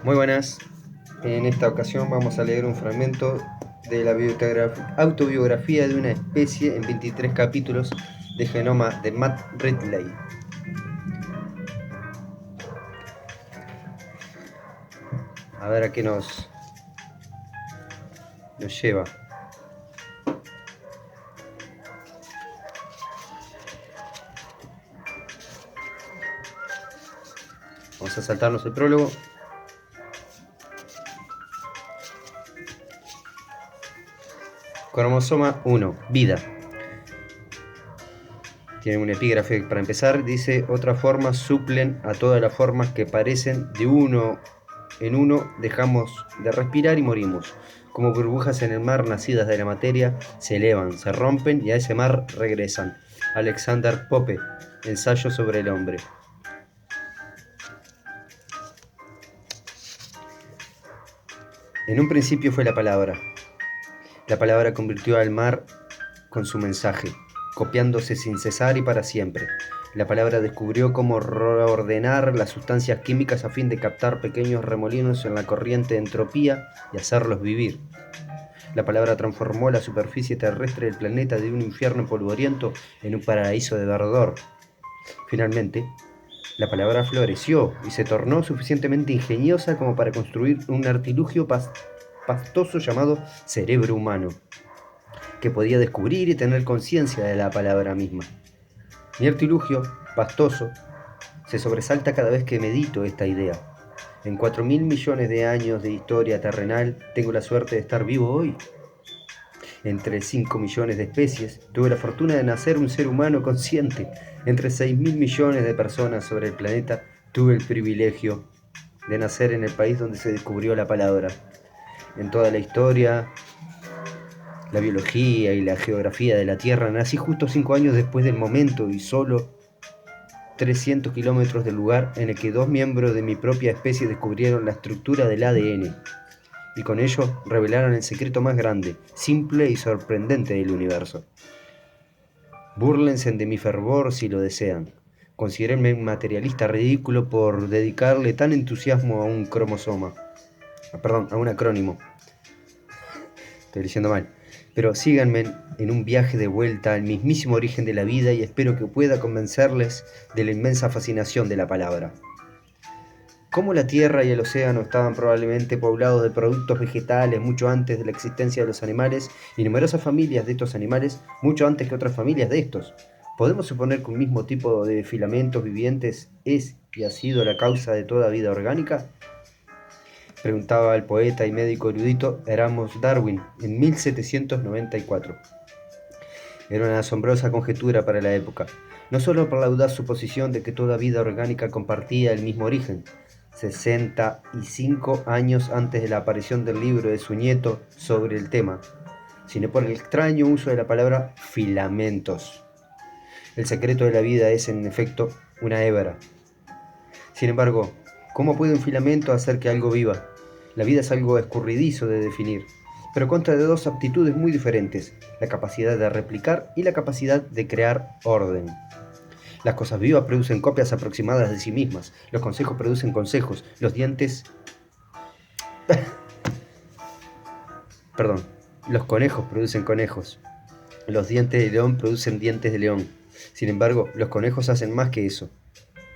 Muy buenas. En esta ocasión vamos a leer un fragmento de la autobiografía de una especie en 23 capítulos de Genoma de Matt Ridley. A ver a qué nos lleva. Vamos a saltarnos el prólogo. Cromosoma 1, vida. Tiene un epígrafe para empezar. Dice: otras formas suplen a todas las formas que parecen de uno en uno. Dejamos de respirar y morimos. Como burbujas en el mar nacidas de la materia, se elevan, se rompen y a ese mar regresan. Alexander Pope, Ensayo sobre el hombre. En un principio fue la palabra. La palabra convirtió al mar con su mensaje, copiándose sin cesar y para siempre. La palabra descubrió cómo reordenar las sustancias químicas a fin de captar pequeños remolinos en la corriente de entropía y hacerlos vivir. La palabra transformó la superficie terrestre del planeta de un infierno polvoriento en un paraíso de verdor. Finalmente, la palabra floreció y se tornó suficientemente ingeniosa como para construir un artilugio pastoso llamado cerebro humano, que podía descubrir y tener conciencia de la palabra misma. Mi artilugio, pastoso, se sobresalta cada vez que medito esta idea. En 4.000 millones de años de historia terrenal, tengo la suerte de estar vivo hoy. Entre 5 millones de especies, tuve la fortuna de nacer un ser humano consciente. Entre 6.000 millones de personas sobre el planeta, tuve el privilegio de nacer en el país donde se descubrió la palabra. En toda la historia, la biología y la geografía de la Tierra, nací justo 5 años después del momento y solo 300 kilómetros del lugar en el que 2 miembros de mi propia especie descubrieron la estructura del ADN y con ello revelaron el secreto más grande, simple y sorprendente del universo. Búrlense de mi fervor si lo desean. Considérenme un materialista ridículo por dedicarle tan entusiasmo a un cromosoma. A un acrónimo. Estoy diciendo mal. Pero síganme en un viaje de vuelta al mismísimo origen de la vida y espero que pueda convencerles de la inmensa fascinación de la palabra. Como la tierra y el océano estaban probablemente poblados de productos vegetales mucho antes de la existencia de los animales y numerosas familias de estos animales mucho antes que otras familias de estos, ¿podemos suponer que un mismo tipo de filamentos vivientes es y ha sido la causa de toda vida orgánica? Preguntaba al poeta y médico erudito Erasmus Darwin en 1794. Era una asombrosa conjetura para la época, no solo por la audaz suposición de que toda vida orgánica compartía el mismo origen, 65 años antes de la aparición del libro de su nieto sobre el tema, sino por el extraño uso de la palabra filamentos. El secreto de la vida es, en efecto, una hebra. Sin embargo, ¿cómo puede un filamento hacer que algo viva? La vida es algo escurridizo de definir, pero consta de dos aptitudes muy diferentes, la capacidad de replicar y la capacidad de crear orden. Las cosas vivas producen copias aproximadas de sí mismas, los consejos producen consejos, los conejos producen conejos, los dientes de león producen dientes de león. Sin embargo, los conejos hacen más que eso.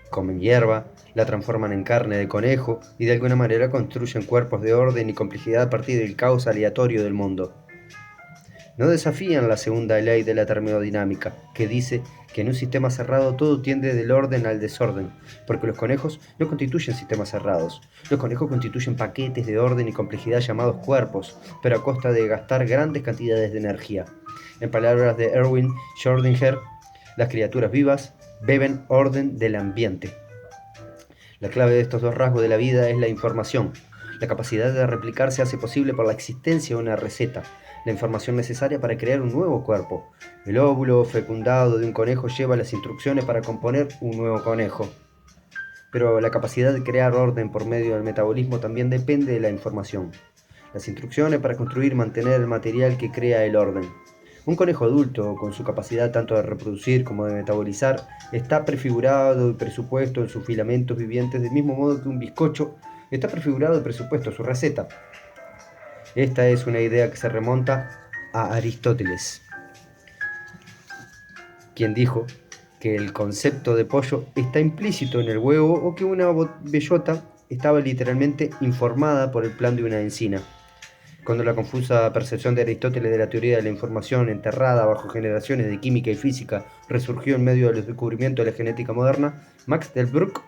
Comen hierba, la transforman en carne de conejo y de alguna manera construyen cuerpos de orden y complejidad a partir del caos aleatorio del mundo. No desafían la segunda ley de la termodinámica, que dice que en un sistema cerrado todo tiende del orden al desorden, porque los conejos no constituyen sistemas cerrados. Los conejos constituyen paquetes de orden y complejidad llamados cuerpos, pero a costa de gastar grandes cantidades de energía. En palabras de Erwin Schrödinger, las criaturas vivas beben orden del ambiente. La clave de estos dos rasgos de la vida es la información. La capacidad de replicar se hace posible por la existencia de una receta, la información necesaria para crear un nuevo cuerpo. El óvulo fecundado de un conejo lleva las instrucciones para componer un nuevo conejo. Pero la capacidad de crear orden por medio del metabolismo también depende de la información. Las instrucciones para construir y mantener el material que crea el orden. Un conejo adulto, con su capacidad tanto de reproducir como de metabolizar, está prefigurado y presupuesto en sus filamentos vivientes del mismo modo que un bizcocho está prefigurado el presupuesto, su receta. Esta es una idea que se remonta a Aristóteles, quien dijo que el concepto de pollo está implícito en el huevo o que una bellota estaba literalmente informada por el plan de una encina. Cuando la confusa percepción de Aristóteles de la teoría de la información, enterrada bajo generaciones de química y física, resurgió en medio del descubrimiento de la genética moderna, Max Delbrück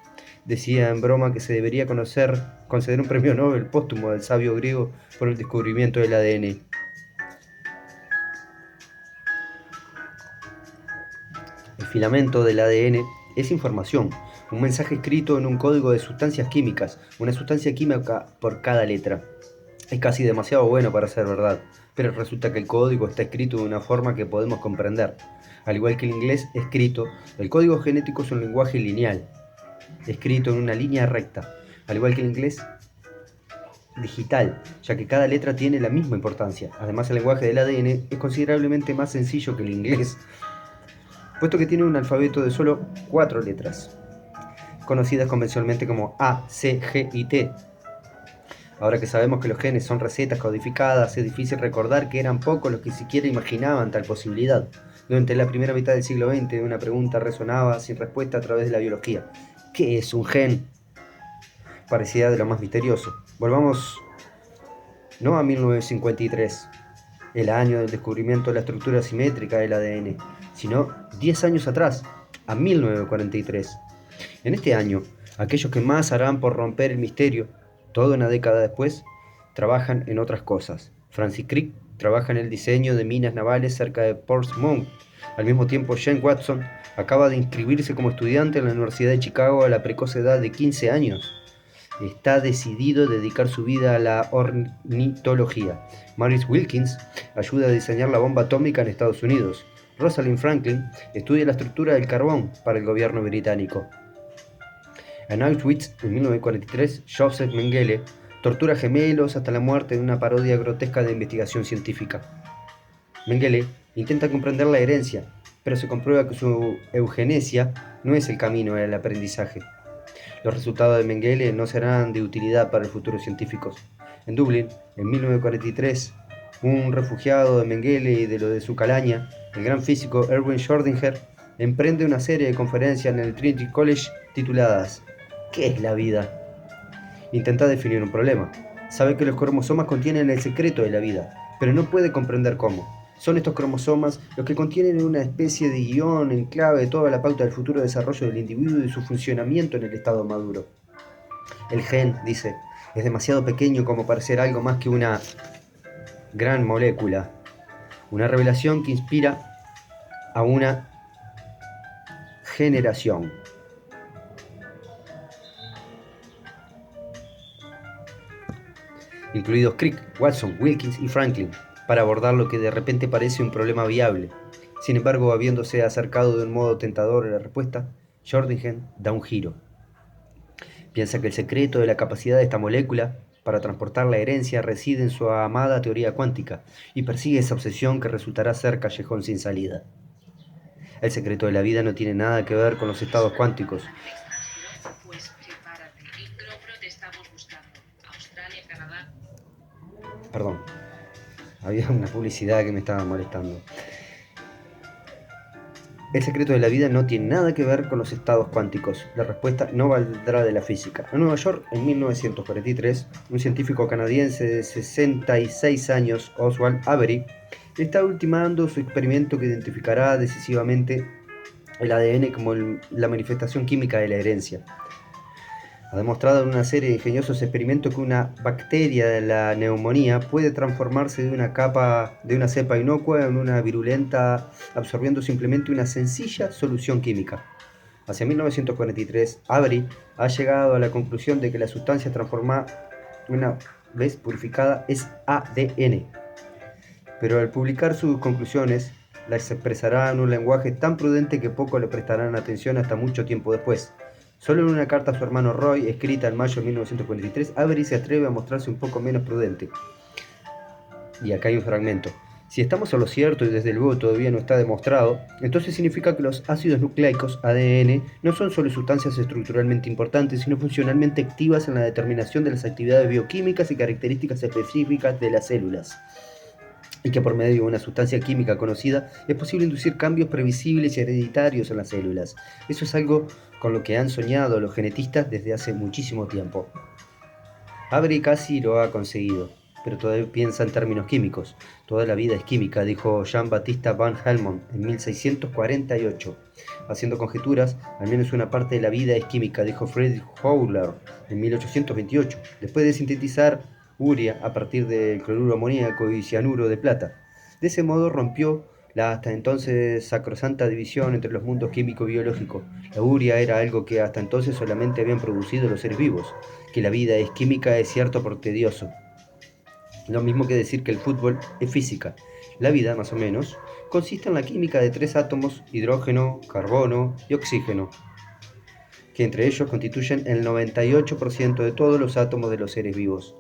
decía en broma que se debería conceder un premio Nobel póstumo al sabio griego por el descubrimiento del ADN. El filamento del ADN es información, un mensaje escrito en un código de sustancias químicas, una sustancia química por cada letra. Es casi demasiado bueno para ser verdad, pero resulta que el código está escrito de una forma que podemos comprender. Al igual que el inglés escrito, el código genético es un lenguaje lineal, escrito en una línea recta, al igual que el inglés digital, ya que cada letra tiene la misma importancia. Además, el lenguaje del ADN es considerablemente más sencillo que el inglés, puesto que tiene un alfabeto de solo 4 letras, conocidas convencionalmente como A, C, G y T. Ahora que sabemos que los genes son recetas codificadas, es difícil recordar que eran pocos los que siquiera imaginaban tal posibilidad. Durante la primera mitad del siglo XX, una pregunta resonaba sin respuesta a través de la biología. ¿Qué es un gen? Parecía de lo más misterioso. Volvamos no a 1953, el año del descubrimiento de la estructura simétrica del ADN, sino 10 años atrás, a 1943. En este año, aquellos que más harán por romper el misterio, toda una década después, trabajan en otras cosas. Francis Crick trabaja en el diseño de minas navales cerca de Portsmouth. Al mismo tiempo, Jane Watson acaba de inscribirse como estudiante en la Universidad de Chicago a la precoz edad de 15 años. Está decidido a dedicar su vida a la ornitología. Maurice Wilkins ayuda a diseñar la bomba atómica en Estados Unidos. Rosalind Franklin estudia la estructura del carbón para el gobierno británico. En Auschwitz, en 1943, Joseph Mengele tortura gemelos hasta la muerte en una parodia grotesca de investigación científica. Mengele intenta comprender la herencia, pero se comprueba que su eugenesia no es el camino al aprendizaje. Los resultados de Mengele no serán de utilidad para el futuro científicos. En Dublín, en 1943, un refugiado de Mengele y de lo de su calaña, el gran físico Erwin Schrödinger, emprende una serie de conferencias en el Trinity College tituladas ¿Qué es la vida? Intenta definir un problema. Sabe que los cromosomas contienen el secreto de la vida, pero no puede comprender cómo. Son estos cromosomas los que contienen una especie de guión en clave de toda la pauta del futuro desarrollo del individuo y su funcionamiento en el estado maduro. El gen, dice, es demasiado pequeño como para ser algo más que una gran molécula. Una revelación que inspira a una generación. Incluidos Crick, Watson, Wilkins y Franklin, para abordar lo que de repente parece un problema viable. Sin embargo, habiéndose acercado de un modo tentador a la respuesta, Schrödinger da un giro. Piensa que el secreto de la capacidad de esta molécula para transportar la herencia reside en su amada teoría cuántica y persigue esa obsesión que resultará ser callejón sin salida. El secreto de la vida no tiene nada que ver con los estados cuánticos. Pues prepárate, Incropro te estamos buscando. Australia, Canadá. Perdón, había una publicidad que me estaba molestando. El secreto de la vida no tiene nada que ver con los estados cuánticos. La respuesta no valdrá de la física. En Nueva York, en 1943, un científico canadiense de 66 años, Oswald Avery, está ultimando su experimento que identificará decisivamente el ADN como la manifestación química de la herencia. Ha demostrado en una serie de ingeniosos experimentos que una bacteria de la neumonía puede transformarse de una cepa inocua en una virulenta, absorbiendo simplemente una sencilla solución química. Hacia 1943, Avery ha llegado a la conclusión de que la sustancia transformada, una vez purificada, es ADN. Pero al publicar sus conclusiones, las expresará en un lenguaje tan prudente que pocos le prestarán atención hasta mucho tiempo después. Solo en una carta a su hermano Roy, escrita en mayo de 1943, Avery se atreve a mostrarse un poco menos prudente. Y acá hay un fragmento. Si estamos en lo cierto y desde luego todavía no está demostrado, entonces significa que los ácidos nucleicos ADN no son solo sustancias estructuralmente importantes, sino funcionalmente activas en la determinación de las actividades bioquímicas y características específicas de las células. Y que por medio de una sustancia química conocida es posible inducir cambios previsibles y hereditarios en las células. Eso es algo con lo que han soñado los genetistas desde hace muchísimo tiempo. Avery casi lo ha conseguido, pero todavía piensa en términos químicos. Toda la vida es química, dijo Jean-Baptiste van Helmont en 1648. Haciendo conjeturas, al menos una parte de la vida es química, dijo Friedrich Höhler en 1828, después de sintetizar urea a partir del cloruro amoníaco y cianuro de plata. De ese modo rompió la hasta entonces sacrosanta división entre los mundos químico y biológico. La urea era algo que hasta entonces solamente habían producido los seres vivos. Que la vida es química es cierto por tedioso. Lo mismo que decir que el fútbol es física. La vida, más o menos, consiste en la química de 3 átomos, hidrógeno, carbono y oxígeno, que entre ellos constituyen el 98% de todos los átomos de los seres vivos.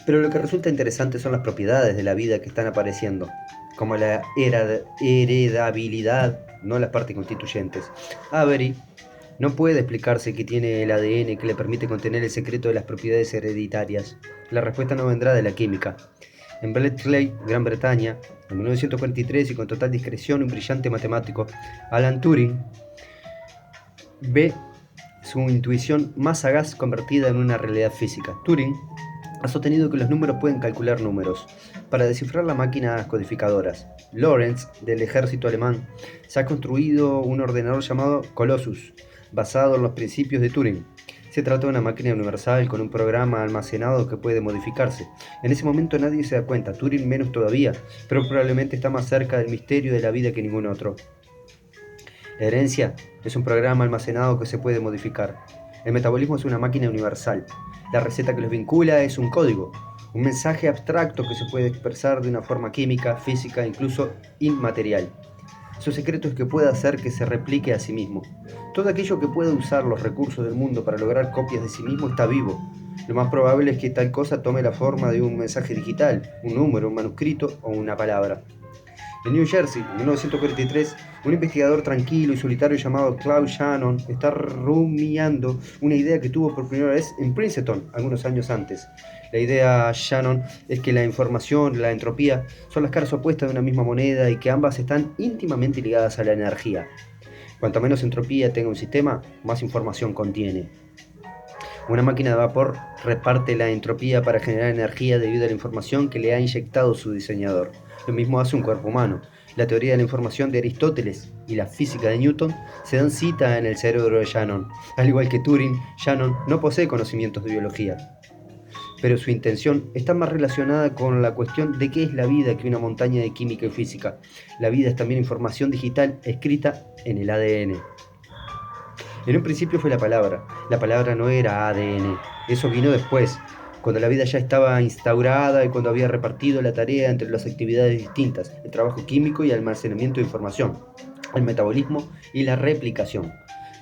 Pero lo que resulta interesante son las propiedades de la vida que están apareciendo, como la heredabilidad, no las partes constituyentes. Avery no puede explicarse que tiene el ADN que le permite contener el secreto de las propiedades hereditarias. La respuesta no vendrá de la química. En Bletchley, Gran Bretaña, en 1943 y con total discreción, un brillante matemático, Alan Turing, ve su intuición más sagaz convertida en una realidad física. Turing ha sostenido que los números pueden calcular números. Para descifrar las máquinas codificadoras, Lorentz, del ejército alemán, se ha construido un ordenador llamado Colossus, basado en los principios de Turing. Se trata de una máquina universal con un programa almacenado que puede modificarse. En ese momento nadie se da cuenta, Turing menos todavía, pero probablemente está más cerca del misterio de la vida que ningún otro. La herencia es un programa almacenado que se puede modificar. El metabolismo es una máquina universal. La receta que los vincula es un código, un mensaje abstracto que se puede expresar de una forma química, física, incluso inmaterial. Su secreto es que puede hacer que se replique a sí mismo. Todo aquello que puede usar los recursos del mundo para lograr copias de sí mismo está vivo. Lo más probable es que tal cosa tome la forma de un mensaje digital, un número, un manuscrito o una palabra. En New Jersey, en 1943, un investigador tranquilo y solitario llamado Claude Shannon está rumiando una idea que tuvo por primera vez en Princeton algunos años antes. La idea Shannon es que la información, la entropía, son las caras opuestas de una misma moneda y que ambas están íntimamente ligadas a la energía. Cuanto menos entropía tenga un sistema, más información contiene. Una máquina de vapor reparte la entropía para generar energía debido a la información que le ha inyectado su diseñador. Lo mismo hace un cuerpo humano. La teoría de la información de Aristóteles y la física de Newton se dan cita en el cerebro de Shannon. Al igual que Turing, Shannon no posee conocimientos de biología, pero su intención está más relacionada con la cuestión de qué es la vida que una montaña de química y física. La vida es también información digital escrita en el ADN. En un principio fue la palabra no era ADN, eso vino después, cuando la vida ya estaba instaurada y cuando había repartido la tarea entre las actividades distintas, el trabajo químico y el almacenamiento de información, el metabolismo y la replicación.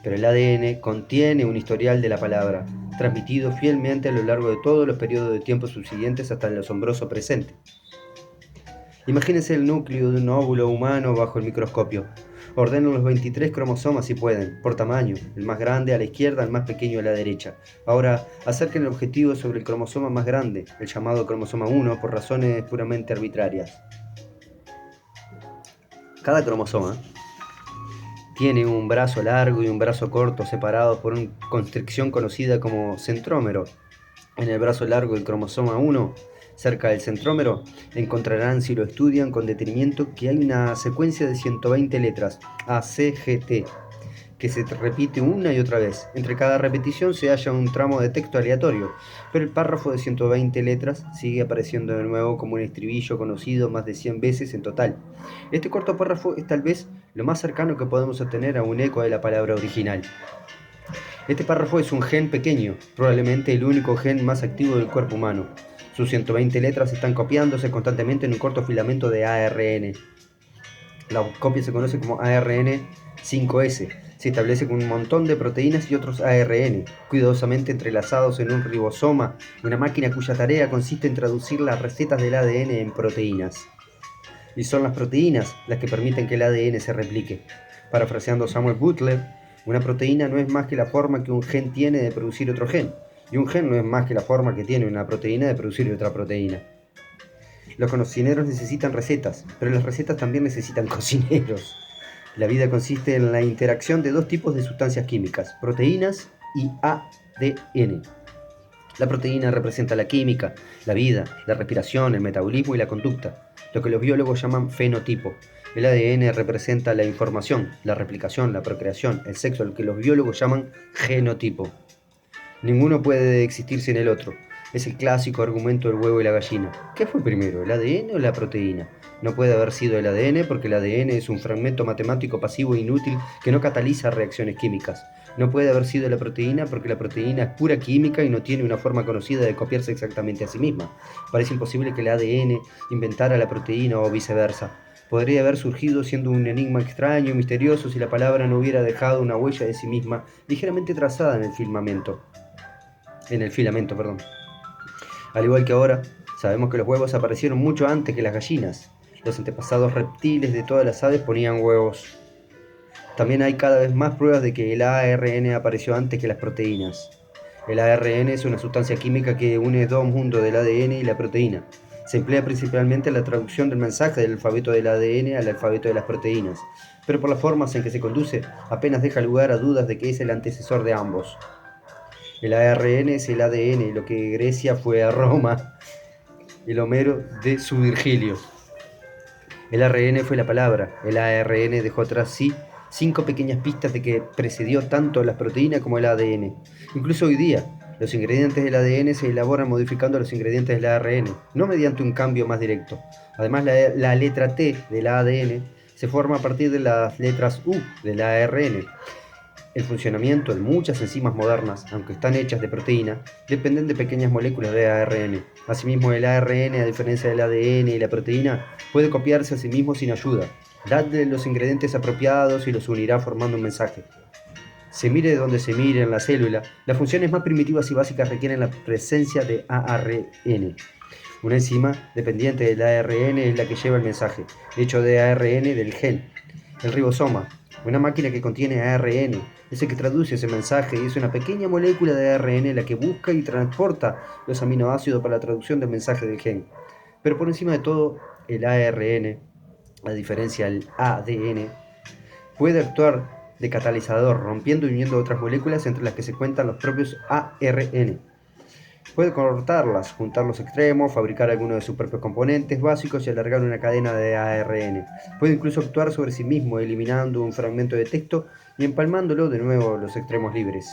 Pero el ADN contiene un historial de la palabra, transmitido fielmente a lo largo de todos los periodos de tiempo subsiguientes hasta el asombroso presente. Imagínense el núcleo de un óvulo humano bajo el microscopio. Ordenen los 23 cromosomas si pueden, por tamaño, el más grande a la izquierda, el más pequeño a la derecha. Ahora, acerquen el objetivo sobre el cromosoma más grande, el llamado cromosoma 1, por razones puramente arbitrarias. Cada cromosoma tiene un brazo largo y un brazo corto separados por una constricción conocida como centrómero. En el brazo largo del cromosoma 1, cerca del centrómero, encontrarán, si lo estudian con detenimiento, que hay una secuencia de 120 letras, A, C, G, T, que se repite una y otra vez. Entre cada repetición se halla un tramo de texto aleatorio, pero el párrafo de 120 letras sigue apareciendo de nuevo como un estribillo conocido más de 100 veces en total. Este corto párrafo es tal vez lo más cercano que podemos obtener a un eco de la palabra original. Este párrafo es un gen pequeño, probablemente el único gen más activo del cuerpo humano. Sus 120 letras están copiándose constantemente en un corto filamento de ARN. La copia se conoce como ARN 5S. Se establece con un montón de proteínas y otros ARN, cuidadosamente entrelazados en un ribosoma, una máquina cuya tarea consiste en traducir las recetas del ADN en proteínas. Y son las proteínas las que permiten que el ADN se replique. Parafraseando Samuel Butler, una proteína no es más que la forma que un gen tiene de producir otro gen, y un gen no es más que la forma que tiene una proteína de producir otra proteína. Los cocineros necesitan recetas, pero las recetas también necesitan cocineros. La vida consiste en la interacción de dos tipos de sustancias químicas, proteínas y ADN. La proteína representa la química, la vida, la respiración, el metabolismo y la conducta, lo que los biólogos llaman fenotipo. El ADN representa la información, la replicación, la procreación, el sexo, lo que los biólogos llaman genotipo. Ninguno puede existir sin el otro. Es el clásico argumento del huevo y la gallina. ¿Qué fue primero, el ADN o la proteína? No puede haber sido el ADN porque el ADN es un fragmento matemático pasivo e inútil que no cataliza reacciones químicas. No puede haber sido la proteína porque la proteína es pura química y no tiene una forma conocida de copiarse exactamente a sí misma. Parece imposible que el ADN inventara la proteína o viceversa. Podría haber surgido siendo un enigma extraño y misterioso si la palabra no hubiera dejado una huella de sí misma ligeramente trazada en el filamento. Al igual que ahora, sabemos que los huevos aparecieron mucho antes que las gallinas. Los antepasados reptiles de todas las aves ponían huevos. También hay cada vez más pruebas de que el ARN apareció antes que las proteínas. El ARN es una sustancia química que une dos mundos del ADN y la proteína. Se emplea principalmente en la traducción del mensaje del alfabeto del ADN al alfabeto de las proteínas, pero por las formas en que se conduce, apenas deja lugar a dudas de que es el antecesor de ambos. El ARN es el ADN, lo que Grecia fue a Roma, el Homero de su Virgilio. El ARN fue la palabra, el ARN dejó tras sí 5 pequeñas pistas de que precedió tanto las proteínas como el ADN. Incluso hoy día, los ingredientes del ADN se elaboran modificando los ingredientes del ARN, no mediante un cambio más directo. Además, la letra T del ADN se forma a partir de las letras U del ARN. El funcionamiento de muchas enzimas modernas, aunque están hechas de proteína, dependen de pequeñas moléculas de ARN. Asimismo, el ARN, a diferencia del ADN y la proteína, puede copiarse a sí mismo sin ayuda. Dadle los ingredientes apropiados y los unirá formando un mensaje. Se mire de donde se mire en la célula, las funciones más primitivas y básicas requieren la presencia de ARN. Una enzima dependiente del ARN es la que lleva el mensaje, hecho de ARN del gen. El ribosoma, una máquina que contiene ARN, es el que traduce ese mensaje y es una pequeña molécula de ARN la que busca y transporta los aminoácidos para la traducción del mensaje del gen. Pero por encima de todo, el ARN, a diferencia del ADN, puede actuar de catalizador, rompiendo y uniendo otras moléculas entre las que se cuentan los propios ARN. Puede cortarlas, juntar los extremos, fabricar algunos de sus propios componentes básicos y alargar una cadena de ARN. Puede incluso actuar sobre sí mismo, eliminando un fragmento de texto y empalmándolo de nuevo los extremos libres.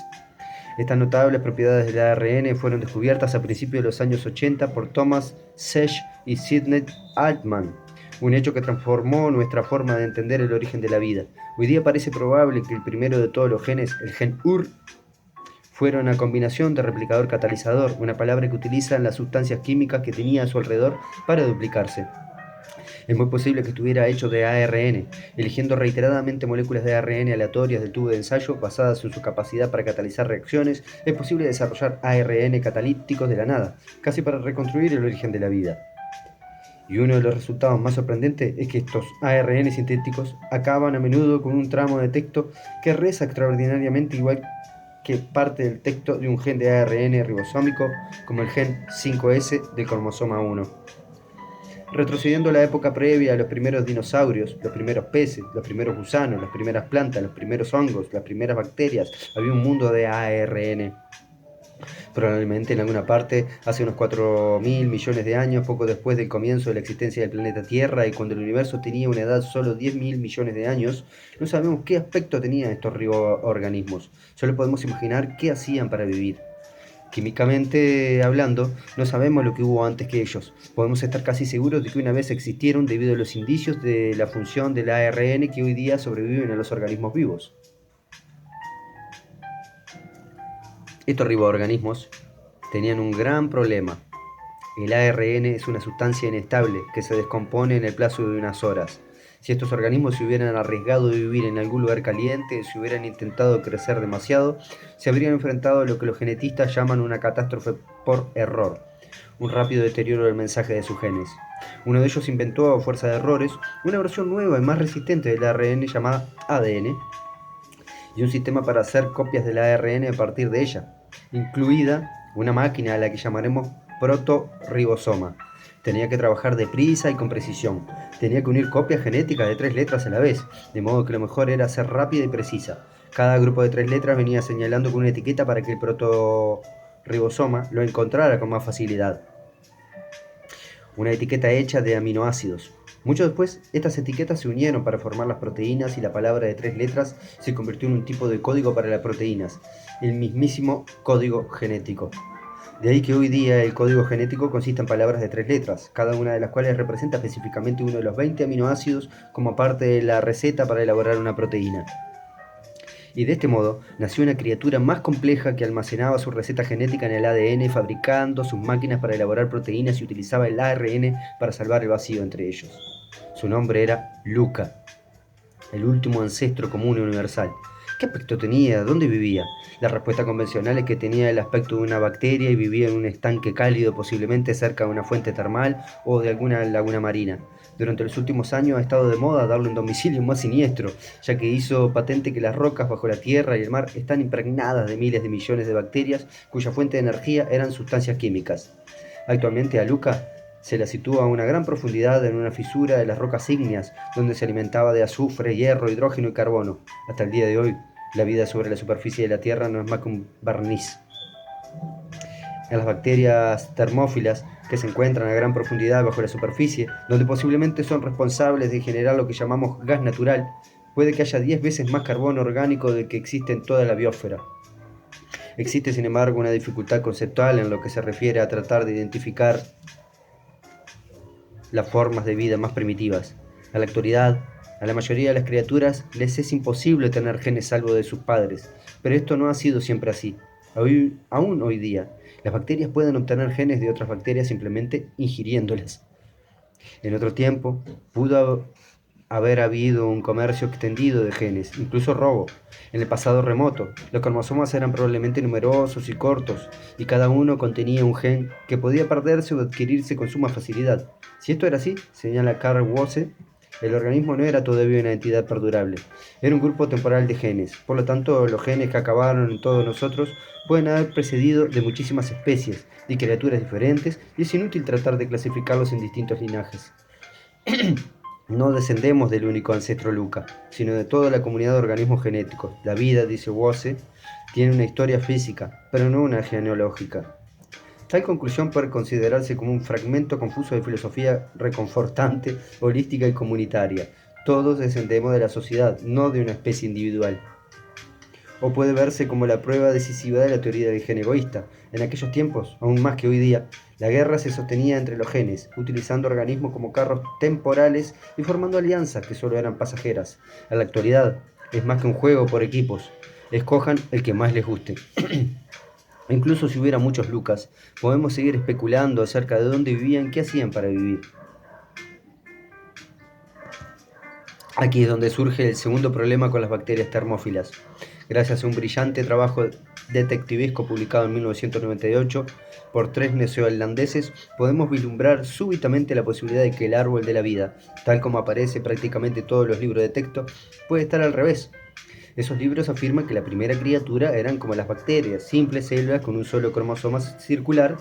Estas notables propiedades del ARN fueron descubiertas a principios de los años 80 por Thomas Sech y Sidney Altman, un hecho que transformó nuestra forma de entender el origen de la vida. Hoy día parece probable que el primero de todos los genes, el gen UR, fuera una combinación de replicador-catalizador, una palabra que utilizan las sustancias químicas que tenía a su alrededor para duplicarse. Es muy posible que estuviera hecho de ARN, eligiendo reiteradamente moléculas de ARN aleatorias del tubo de ensayo basadas en su capacidad para catalizar reacciones. Es posible desarrollar ARN catalíticos de la nada, casi para reconstruir el origen de la vida. Y uno de los resultados más sorprendentes es que estos ARN sintéticos acaban a menudo con un tramo de texto que reza extraordinariamente igual que parte del texto de un gen de ARN ribosómico, como el gen 5S del cromosoma 1. Retrocediendo a la época previa a los primeros dinosaurios, los primeros peces, los primeros gusanos, las primeras plantas, los primeros hongos, las primeras bacterias, había un mundo de ARN. Probablemente en alguna parte, hace unos 4.000 millones de años, poco después del comienzo de la existencia del planeta Tierra y cuando el universo tenía una edad solo 10.000 millones de años, no sabemos qué aspecto tenían estos riboorganismos, solo podemos imaginar qué hacían para vivir. Químicamente hablando, no sabemos lo que hubo antes que ellos. Podemos estar casi seguros de que una vez existieron debido a los indicios de la función del ARN que hoy día sobreviven a los organismos vivos. Estos riboorganismos tenían un gran problema. El ARN es una sustancia inestable que se descompone en el plazo de unas horas. Si estos organismos se hubieran arriesgado de vivir en algún lugar caliente, si hubieran intentado crecer demasiado, se habrían enfrentado a lo que los genetistas llaman una catástrofe por error, un rápido deterioro del mensaje de sus genes. Uno de ellos inventó, a fuerza de errores, una versión nueva y más resistente del ARN llamada ADN, y un sistema para hacer copias del ARN a partir de ella, incluida una máquina a la que llamaremos protorribosoma. Tenía que trabajar deprisa y con precisión. Tenía que unir copias genéticas de 3 letras a la vez, de modo que lo mejor era ser rápida y precisa. Cada grupo de 3 letras venía señalando con una etiqueta para que el protorribosoma lo encontrara con más facilidad. Una etiqueta hecha de aminoácidos. Mucho después, estas etiquetas se unieron para formar las proteínas y la palabra de 3 letras se convirtió en un tipo de código para las proteínas, el mismísimo código genético. De ahí que hoy día el código genético consiste en palabras de 3 letras, cada una de las cuales representa específicamente uno de los 20 aminoácidos como parte de la receta para elaborar una proteína. Y de este modo nació una criatura más compleja que almacenaba su receta genética en el ADN, fabricando sus máquinas para elaborar proteínas y utilizaba el ARN para salvar el vacío entre ellos. Su nombre era Luca, el último ancestro común y universal. ¿Qué aspecto tenía? ¿Dónde vivía? La respuesta convencional es que tenía el aspecto de una bacteria y vivía en un estanque cálido, posiblemente cerca de una fuente termal o de alguna laguna marina. Durante los últimos años ha estado de moda darle un domicilio más siniestro, ya que hizo patente que las rocas bajo la tierra y el mar están impregnadas de miles de millones de bacterias cuya fuente de energía eran sustancias químicas. Actualmente a Luca se la sitúa a una gran profundidad en una fisura de las rocas ígneas, donde se alimentaba de azufre, hierro, hidrógeno y carbono. Hasta el día de hoy, la vida sobre la superficie de la Tierra no es más que un barniz. En las bacterias termófilas, que se encuentran a gran profundidad bajo la superficie, donde posiblemente son responsables de generar lo que llamamos gas natural, puede que haya 10 veces más carbono orgánico del que existe en toda la biosfera. Existe, sin embargo, una dificultad conceptual en lo que se refiere a tratar de identificar las formas de vida más primitivas. A la actualidad, a la mayoría de las criaturas les es imposible tener genes salvo de sus padres, pero esto no ha sido siempre así. Aún hoy día, las bacterias pueden obtener genes de otras bacterias simplemente ingiriéndolas. En otro tiempo, pudo haber habido un comercio extendido de genes, incluso robo. En el pasado remoto, los cromosomas eran probablemente numerosos y cortos, y cada uno contenía un gen que podía perderse o adquirirse con suma facilidad. Si esto era así, señala Carl Woese, el organismo no era todavía una entidad perdurable, era un grupo temporal de genes. Por lo tanto, los genes que acabaron en todos nosotros pueden haber precedido de muchísimas especies, de criaturas diferentes, y es inútil tratar de clasificarlos en distintos linajes. No descendemos del único ancestro Luca, sino de toda la comunidad de organismos genéticos. La vida, dice Woese, tiene una historia física, pero no una genealógica. Tal conclusión puede considerarse como un fragmento confuso de filosofía reconfortante, holística y comunitaria. Todos descendemos de la sociedad, no de una especie individual. O puede verse como la prueba decisiva de la teoría del gen egoísta. En aquellos tiempos, aún más que hoy día, la guerra se sostenía entre los genes, utilizando organismos como carros temporales y formando alianzas que solo eran pasajeras. En la actualidad, es más que un juego por equipos. Escojan el que más les guste. Incluso si hubiera muchos Lucas, podemos seguir especulando acerca de dónde vivían y qué hacían para vivir. Aquí es donde surge el segundo problema con las bacterias termófilas. Gracias a un brillante trabajo detectivesco publicado en 1998 por 3 neozelandeses, podemos vislumbrar súbitamente la posibilidad de que el árbol de la vida, tal como aparece prácticamente en todos los libros de texto, puede estar al revés. Esos libros afirman que la primera criatura eran como las bacterias, simples células con un solo cromosoma circular,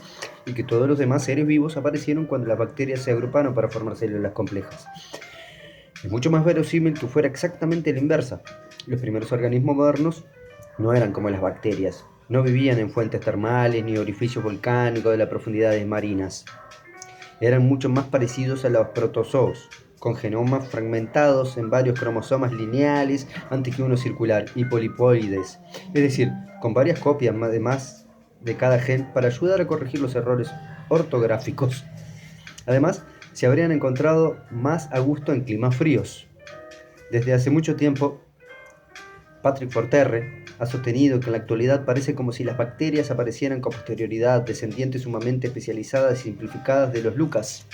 y que todos los demás seres vivos aparecieron cuando las bacterias se agruparon para formar células complejas. Es mucho más verosímil que fuera exactamente la inversa. Los primeros organismos modernos no eran como las bacterias, no vivían en fuentes termales ni orificios volcánicos de las profundidades marinas. Eran mucho más parecidos a los protozoos, con genomas fragmentados en varios cromosomas lineales antes que uno circular y poliploides, es decir, con varias copias además de cada gen para ayudar a corregir los errores ortográficos. Además, se habrían encontrado más a gusto en climas fríos. Desde hace mucho tiempo, Patrick Forterre ha sostenido que en la actualidad parece como si las bacterias aparecieran con posterioridad, descendientes sumamente especializadas y simplificadas de los Lucas.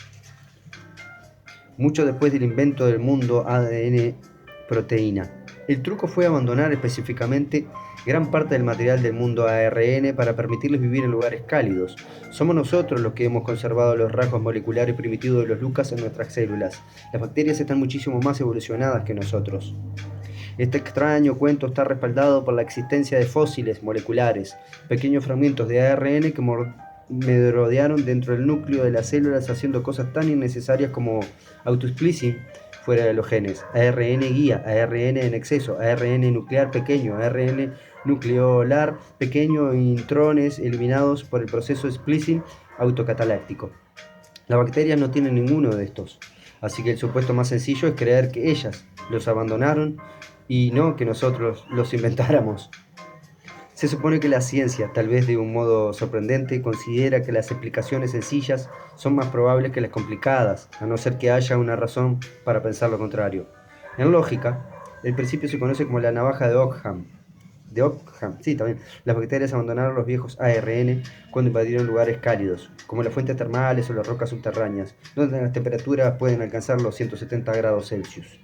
mucho después del invento del mundo ADN-proteína. El truco fue abandonar específicamente gran parte del material del mundo ARN para permitirles vivir en lugares cálidos. Somos nosotros los que hemos conservado los rasgos moleculares primitivos de los Lucas en nuestras células. Las bacterias están muchísimo más evolucionadas que nosotros. Este extraño cuento está respaldado por la existencia de fósiles moleculares, pequeños fragmentos de ARN que merodearon dentro del núcleo de las células haciendo cosas tan innecesarias como autosplicing fuera de los genes, ARN guía, ARN en exceso, ARN nuclear pequeño, ARN nucleolar pequeño e intrones eliminados por el proceso de splicing autocataláctico. Las bacterias no tienen ninguno de estos, así que el supuesto más sencillo es creer que ellas los abandonaron y no que nosotros los inventáramos. Se supone que la ciencia, tal vez de un modo sorprendente, considera que las explicaciones sencillas son más probables que las complicadas, a no ser que haya una razón para pensar lo contrario. En lógica, el principio se conoce como la navaja de Ockham. Sí, también. Las bacterias abandonaron los viejos ARN cuando invadieron lugares cálidos, como las fuentes termales o las rocas subterráneas, donde las temperaturas pueden alcanzar los 170 grados Celsius.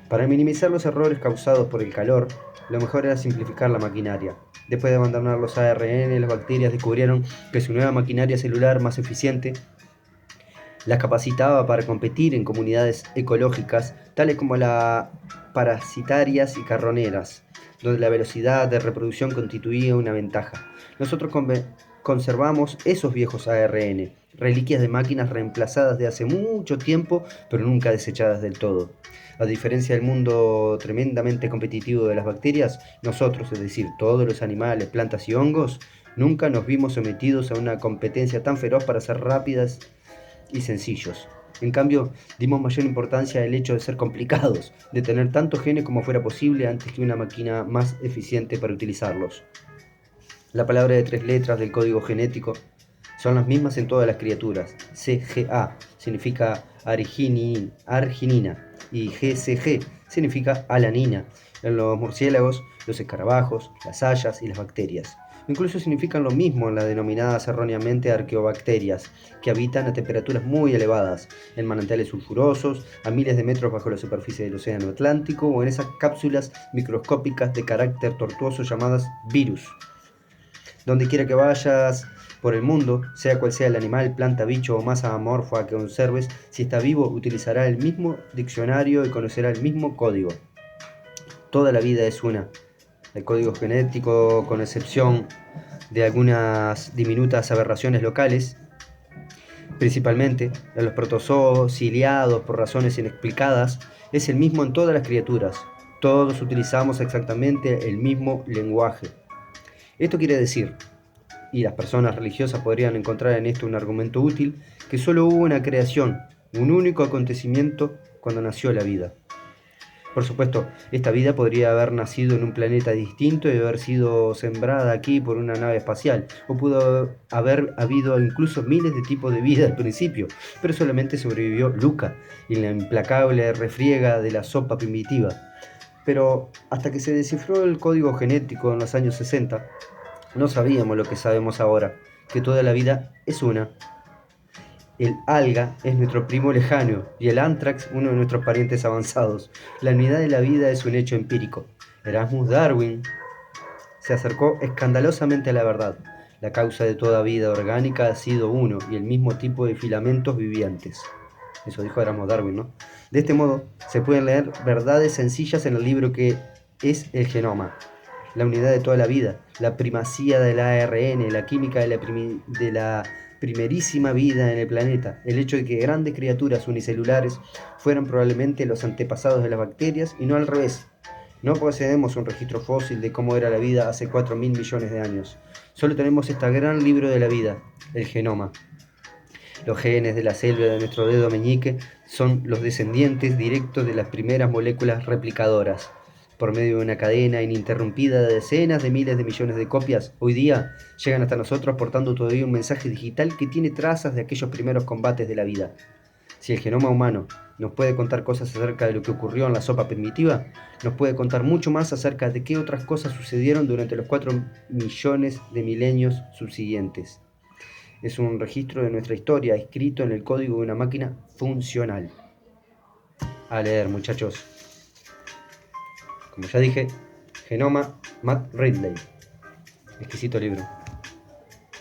Para minimizar los errores causados por el calor, lo mejor era simplificar la maquinaria. Después de abandonar los ARN, las bacterias descubrieron que su nueva maquinaria celular más eficiente las capacitaba para competir en comunidades ecológicas, tales como las parasitarias y carroneras, donde la velocidad de reproducción constituía una ventaja. Nosotros conservamos esos viejos ARN, reliquias de máquinas reemplazadas de hace mucho tiempo, pero nunca desechadas del todo. A diferencia del mundo tremendamente competitivo de las bacterias, nosotros, es decir, todos los animales, plantas y hongos, nunca nos vimos sometidos a una competencia tan feroz para ser rápidas y sencillos. En cambio, dimos mayor importancia al hecho de ser complicados, de tener tantos genes como fuera posible antes que una máquina más eficiente para utilizarlos. La palabra de 3 letras del código genético son las mismas en todas las criaturas. CGA significa arginina y GCG significa alanina. En los murciélagos, los escarabajos, las hayas y las bacterias. Incluso significan lo mismo en las denominadas erróneamente arqueobacterias, que habitan a temperaturas muy elevadas, en manantiales sulfurosos, a miles de metros bajo la superficie del océano Atlántico o en esas cápsulas microscópicas de carácter tortuoso llamadas virus. Donde quiera que vayas por el mundo, sea cual sea el animal, planta, bicho o masa amorfa que observes, si está vivo utilizará el mismo diccionario y conocerá el mismo código. Toda la vida es una. El código genético, con excepción de algunas diminutas aberraciones locales, principalmente en los protozoos ciliados por razones inexplicadas, es el mismo en todas las criaturas. Todos utilizamos exactamente el mismo lenguaje. Esto quiere decir, y las personas religiosas podrían encontrar en esto un argumento útil, que solo hubo una creación, un único acontecimiento cuando nació la vida. Por supuesto, esta vida podría haber nacido en un planeta distinto y haber sido sembrada aquí por una nave espacial, o pudo haber habido incluso miles de tipos de vida al principio, pero solamente sobrevivió Luca y la implacable refriega de la sopa primitiva. Pero hasta que se descifró el código genético en los años 60, no sabíamos lo que sabemos ahora, que toda la vida es una. El alga es nuestro primo lejano y el anthrax uno de nuestros parientes avanzados. La unidad de la vida es un hecho empírico. Erasmus Darwin se acercó escandalosamente a la verdad. La causa de toda vida orgánica ha sido uno y el mismo tipo de filamentos vivientes. Eso dijo Erasmus Darwin, ¿no? De este modo, se pueden leer verdades sencillas en el libro que es el genoma. La unidad de toda la vida, la primacía del ARN, la química de la primerísima vida en el planeta, el hecho de que grandes criaturas unicelulares fueran probablemente los antepasados de las bacterias y no al revés. No poseemos un registro fósil de cómo era la vida hace 4.000 millones de años. Solo tenemos este gran libro de la vida, el genoma. Los genes de la célula de nuestro dedo meñique son los descendientes directos de las primeras moléculas replicadoras. Por medio de una cadena ininterrumpida de decenas de miles de millones de copias, hoy día llegan hasta nosotros portando todavía un mensaje digital que tiene trazas de aquellos primeros combates de la vida. Si el genoma humano nos puede contar cosas acerca de lo que ocurrió en la sopa primitiva, nos puede contar mucho más acerca de qué otras cosas sucedieron durante los 4 millones de milenios subsiguientes. Es un registro de nuestra historia escrito en el código de una máquina funcional. a leer, muchachos. Como ya dije, Genoma, Matt Ridley. Exquisito libro.